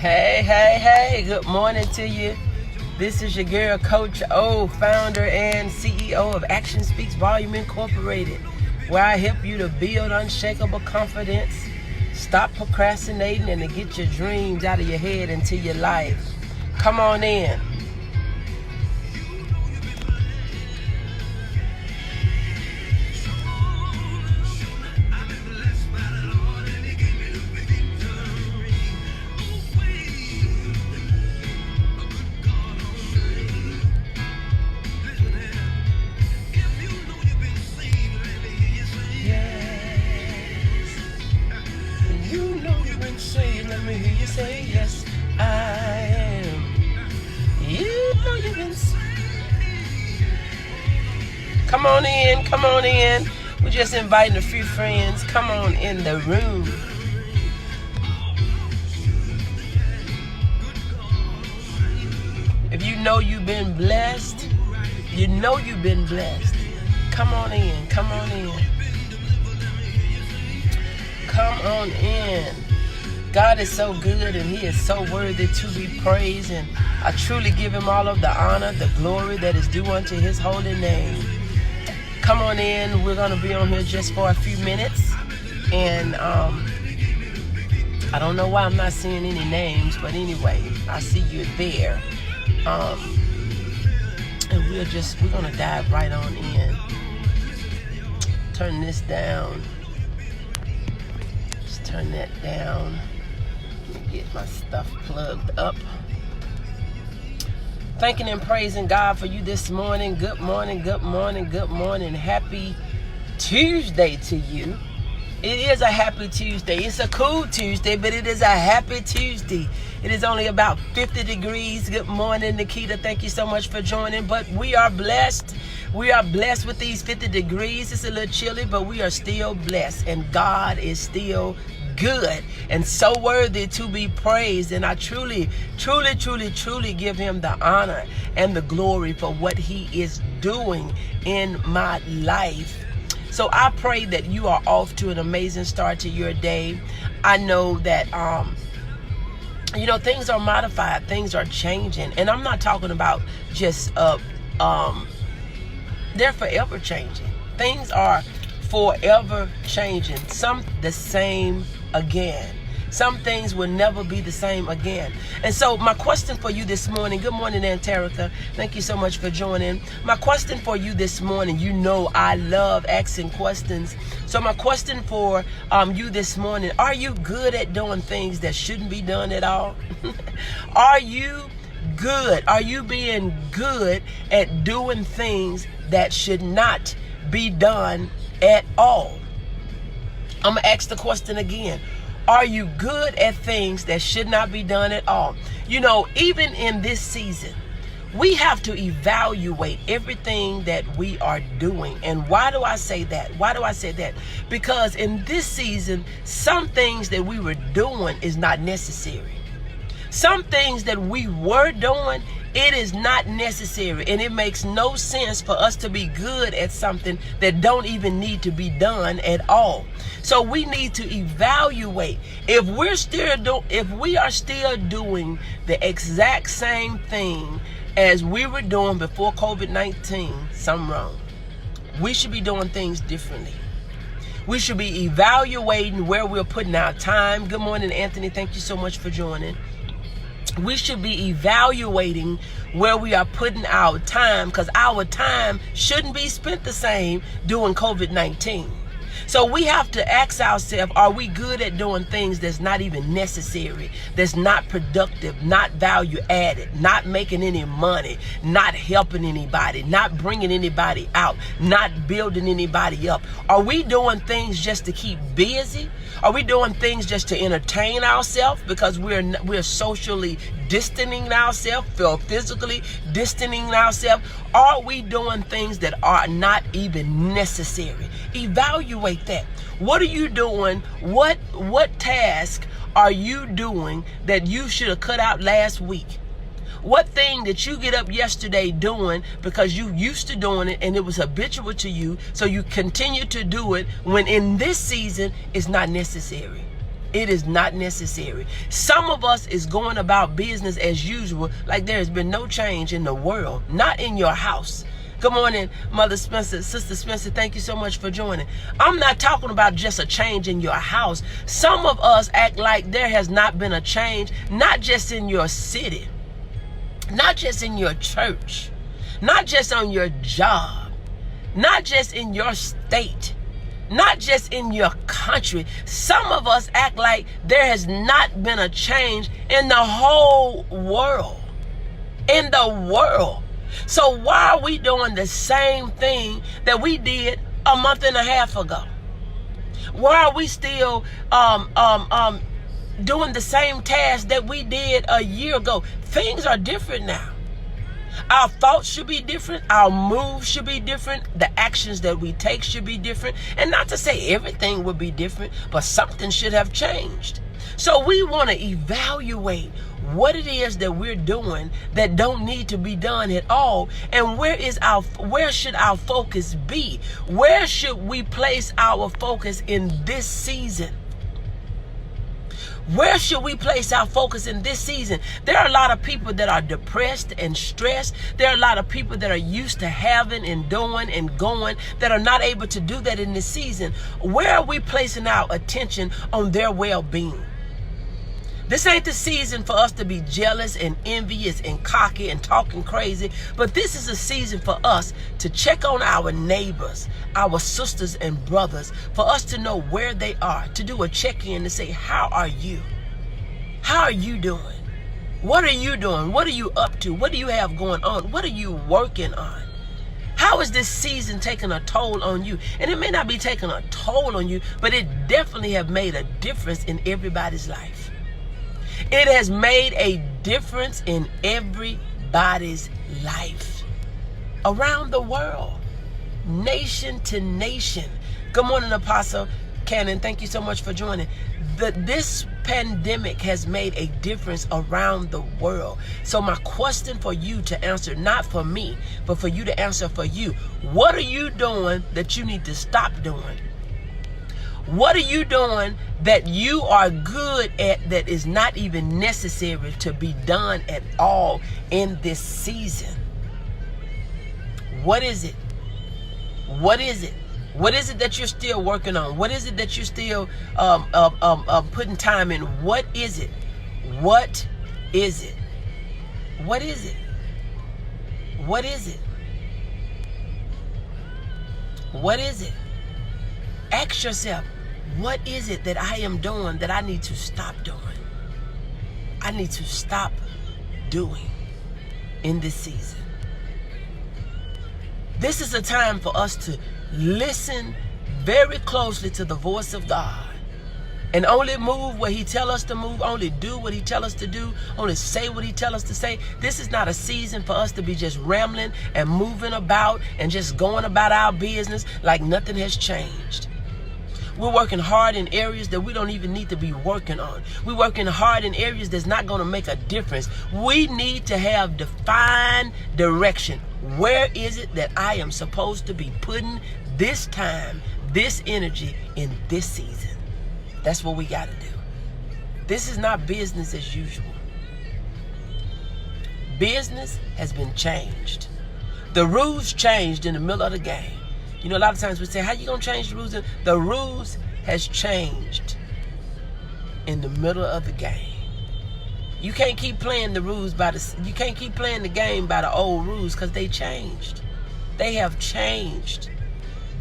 Hey, good morning to you. This is your girl, Coach O, founder and CEO of Action Speaks Volume Incorporated, where I help you to build unshakable confidence, stop procrastinating, and to get your dreams out of your head into your life. Come on in. Let me hear you say, yes, I am. You know you've been saved. Come on in. We're just inviting a few friends. Come on in the room. If you know you've been blessed, Come on in. Come on in. God is so good and He is so worthy to be praised, and I truly give Him all of the honor, the glory that is due unto His holy name. Come on in. We're going to be on here just for a few minutes, and I don't know why I'm not seeing any names, but anyway, I see you there. And we're going to dive right on in. Turn this down. Just turn that down. Get my stuff plugged up. Thanking and praising God for you this morning. Good morning. Happy Tuesday to you. It is a happy Tuesday. It's a cool Tuesday, but it is a happy Tuesday. It is only about 50 degrees. Good morning, Nikita. Thank you so much for joining. But we are blessed. We are blessed with these 50 degrees. It's a little chilly, but we are still blessed. And God is still good and so worthy to be praised, and I truly give Him the honor and the glory for what He is doing in my life. So I pray that you are off to an amazing start to your day. I know that things are modified, things are changing, and I'm not talking about just they're forever changing. Things are forever changing. Some the same again. Some things will never be the same again. And so my question for you this morning, good morning, Anterica. Thank you so much for joining. My question for you this morning, I love asking questions. So my question for you this morning, are you good at doing things that shouldn't be done at all? Are you good? Are you being good at doing things that should not be done at all? I'm going to ask the question again. Are you good at things that should not be done at all? Even in this season, we have to evaluate everything that we are doing. And why do I say that? Because in this season, some things that we were doing is not necessary. Some things that we were doing, it is not necessary, and it makes no sense for us to be good at something that don't even need to be done at all. So we need to evaluate if we are still doing the exact same thing as we were doing before COVID-19, something wrong. We should be doing things differently. We should be evaluating where we're putting our time. Good morning, Anthony. Thank you so much for joining. We should be evaluating where we are putting our time, because our time shouldn't be spent the same doing COVID-19. So we have to ask ourselves, are we good at doing things that's not even necessary, that's not productive, not value added, not making any money, not helping anybody, not bringing anybody out, not building anybody up? Are we doing things just to keep busy? Are we doing things just to entertain ourselves because we're socially distancing ourselves, physically distancing ourselves? Are we doing things that are not even necessary? Evaluate that. What are you doing? What task are you doing that you should have cut out last week? What thing did you get up yesterday doing because you used to doing it and it was habitual to you, so you continue to do it when in this season it's not necessary? It is not necessary. Some of us is going about business as usual, like there has been no change in the world, not in your house. Good morning, Mother Spencer, Sister Spencer. Thank you so much for joining. I'm not talking about just a change in your house. Some of us act like there has not been a change, not just in your city, not just in your church, not just on your job, not just in your state, not just in your country. Some of us act like there has not been a change in the whole world. In the world. So why are we doing the same thing that we did a month and a half ago? Why are we still doing the same task that we did a year ago? Things are different now. Our thoughts should be different. Our moves should be different. The actions that we take should be different. And not to say everything would be different, but something should have changed. So we want to evaluate what it is that we're doing that don't need to be done at all. And where should our focus be? Where should we place our focus in this season? Where should we place our focus in this season? There are a lot of people that are depressed and stressed. There are a lot of people that are used to having and doing and going that are not able to do that in this season. Where are we placing our attention on their well-being? This ain't the season for us to be jealous and envious and cocky and talking crazy, but this is a season for us to check on our neighbors, our sisters and brothers, for us to know where they are, to do a check-in to say, how are you? How are you doing? What are you doing? What are you up to? What do you have going on? What are you working on? How is this season taking a toll on you? And it may not be taking a toll on you, but it definitely have made a difference in everybody's life. It has made a difference in everybody's life around the world, nation to nation. Good morning, Apostle Cannon. Thank you so much for joining. This pandemic has made a difference around the world. So my question for you to answer, not for me, but for you to answer for you. What are you doing that you need to stop doing? What are you doing that you are good at that is not even necessary to be done at all in this season? What is it? What is it? What is it that you're still working on? What is it that you're still putting time in? What is it? What is it? What is it? What is it? What is it? Ask yourself, what is it that I am doing that I need to stop doing? I need to stop doing in this season. This is a time for us to listen very closely to the voice of God and only move where he tell us to move, only do what he tell us to do, only say what he tell us to say. This is not a season for us to be just rambling and moving about and just going about our business like nothing has changed. We're working hard in areas that we don't even need to be working on. We're working hard in areas that's not going to make a difference. We need to have defined direction. Where is it that I am supposed to be putting this time, this energy in this season? That's what we got to do. This is not business as usual. Business has been changed. The rules changed in the middle of the game. You know, a lot of times we say, how you going to change the rules? The rules has changed in the middle of the game. You can't keep playing the rules you can't keep playing the game by the old rules because they changed. They have changed.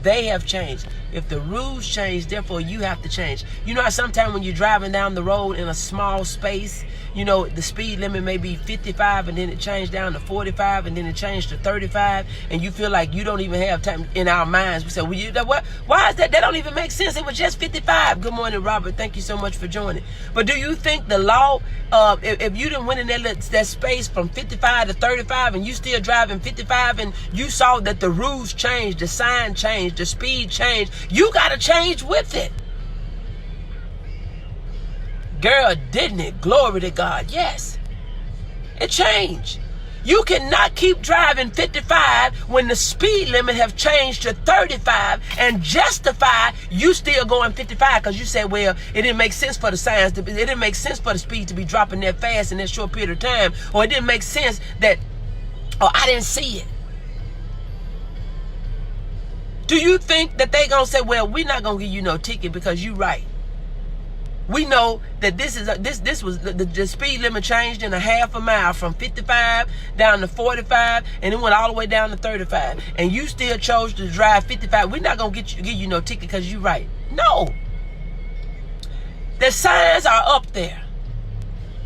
They have changed. If the rules change, therefore you have to change. You know how sometimes when you're driving down the road in a small space, you know, the speed limit may be 55 and then it changed down to 45 and then it changed to 35 and you feel like you don't even have time. In our minds, we say, well, what? Why is that? That don't even make sense. It was just 55. Good morning, Robert. Thank you so much for joining. But do you think the law, if you didn't win in that space from 55 to 35 and you still driving 55 and you saw that the rules changed, the sign changed, the speed changed, you got to change with it. Girl, didn't it? Glory to God. Yes, it changed. You cannot keep driving 55 when the speed limit have changed to 35 and justify you still going 55 because you say, well, it didn't make sense for the signs it didn't make sense for the speed to be dropping that fast in that short period of time, or it didn't make sense that, or I didn't see it. Do you think that they gonna say, well, we're not gonna give you no ticket because you right? We know that this was the speed limit changed in a half a mile from 55 down to 45, and it went all the way down to 35, and you still chose to drive 55. We're not gonna give you no ticket because you right. No, the signs are up there.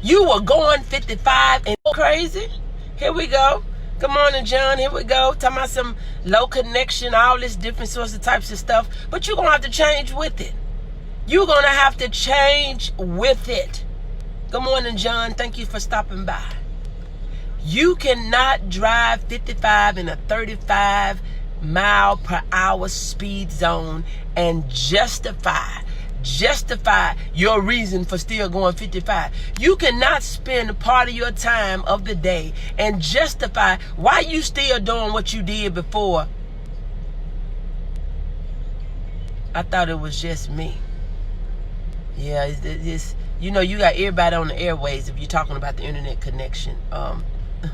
You were going 55 and crazy. Here we go. Good morning, John. Here we go. Talking about some low connection, all this different sorts of types of stuff, but you're gonna have to change with it. You're going to have to change with it. Good morning, John. Thank you for stopping by. You cannot drive 55 in a 35 mile per hour speed zone and justify your reason for still going 55. You cannot spend part of your time of the day and justify why you still doing what you did before. I thought it was just me. Yeah, it's you know, you got everybody on the airways if you're talking about the internet connection,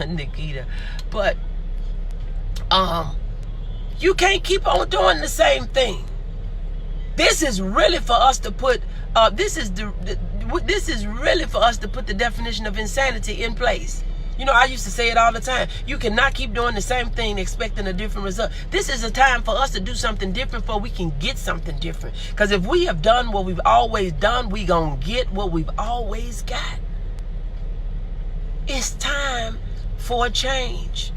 Nikita. But you can't keep on doing the same thing. This is really for us to put this is really for us to put the definition of insanity in place. You know, I used to say it all the time. You cannot keep doing the same thing expecting a different result. This is a time for us to do something different before we can get something different. Because if we have done what we've always done, we gonna get what we've always got. It's time for a change.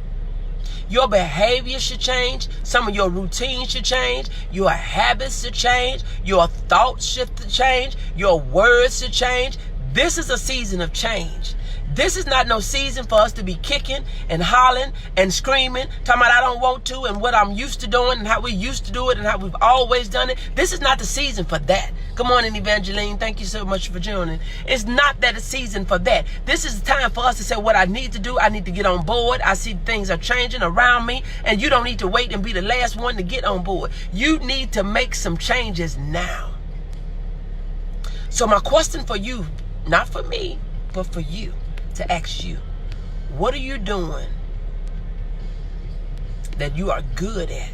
Your behavior should change. Some of your routines should change. Your habits should change. Your thoughts should change. Your words should change. This is a season of change. This is not no season for us to be kicking and hollering and screaming, talking about I don't want to and what I'm used to doing and how we used to do it and how we've always done it. This is not the season for that. Good morning, Evangeline. Thank you so much for joining. It's not that a season for that. This is the time for us to say what I need to do. I need to get on board. I see things are changing around me, and you don't need to wait and be the last one to get on board. You need to make some changes now. So my question for you, not for me, but for you, to ask you, what are you doing that you are good at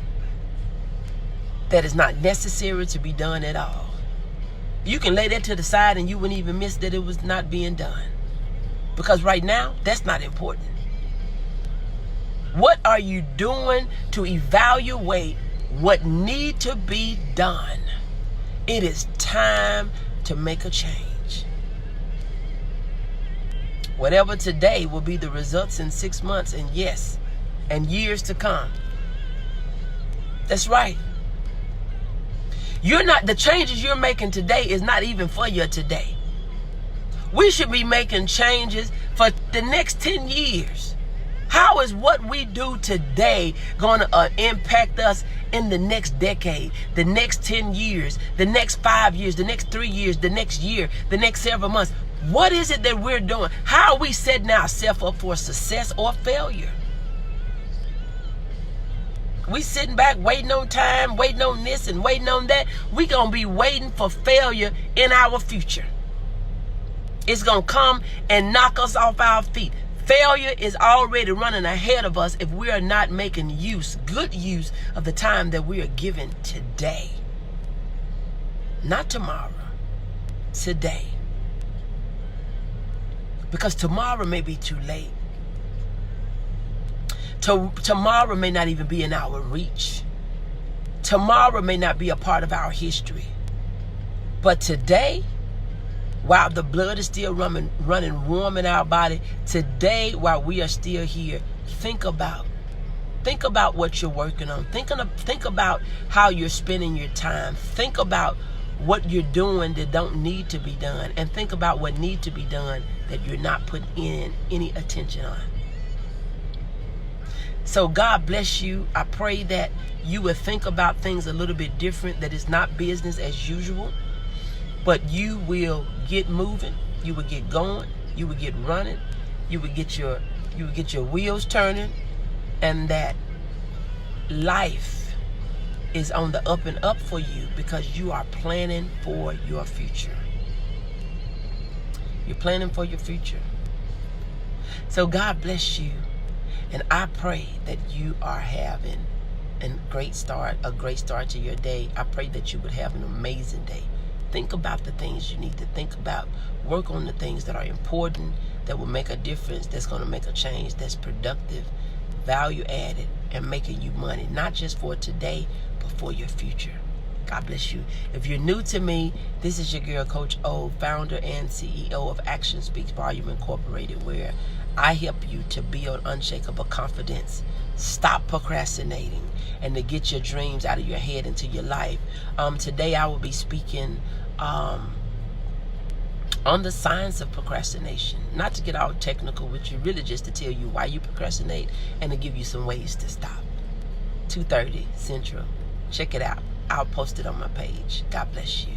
that is not necessary to be done at all? You can lay that to the side and you wouldn't even miss that it was not being done, because right now that's not important. What are you doing to evaluate what need to be done? It is time to make a change. Whatever today will be the results in 6 months, and yes, and years to come. That's right. The changes you're making today is not even for your today. We should be making changes for the next 10 years. How is what we do today going to impact us in the next decade, the next 10 years, the next 5 years, the next 3 years, the next year, the next several months? What is it that we're doing? How are we setting ourselves up for success or failure? We sitting back waiting on time, waiting on this and waiting on that. We gonna be waiting for failure in our future. It's gonna come and knock us off our feet. Failure is already running ahead of us if we are not making good use of the time that we are given today. Not tomorrow, today. Because tomorrow may be too late. Tomorrow may not even be in our reach. Tomorrow may not be a part of our history. But today, while the blood is still running warm in our body, today, while we are still here, think about what you're working on. Think about how you're spending your time. Think about what you're doing that don't need to be done, and think about what needs to be done that you're not putting in any attention on. So God bless you. I pray that you will think about things a little bit different, that it's not business as usual, but you will get moving, you will get going, you will get running, you will get your you will get your wheels turning, and that life is on the up and up for you because you are planning for your future. You're planning for your future. So God bless you, and I pray that you are having a great start to your day. I pray that you would have an amazing day. Think about the things you need to think about. Work on the things that are important, that will make a difference, that's going to make a change, that's productive, value added, and making you money, not just for today, but for your future. God bless you. If you're new to me, this is your girl, Coach O, founder and CEO of Action Speaks Volume Incorporated, where I help you to build unshakable confidence, stop procrastinating, and to get your dreams out of your head into your life. Today I will be speaking on the science of procrastination. Not to get all technical with you, really just to tell you why you procrastinate and to give you some ways to stop. 2:30 Central. Check it out. I'll post it on my page. God bless you.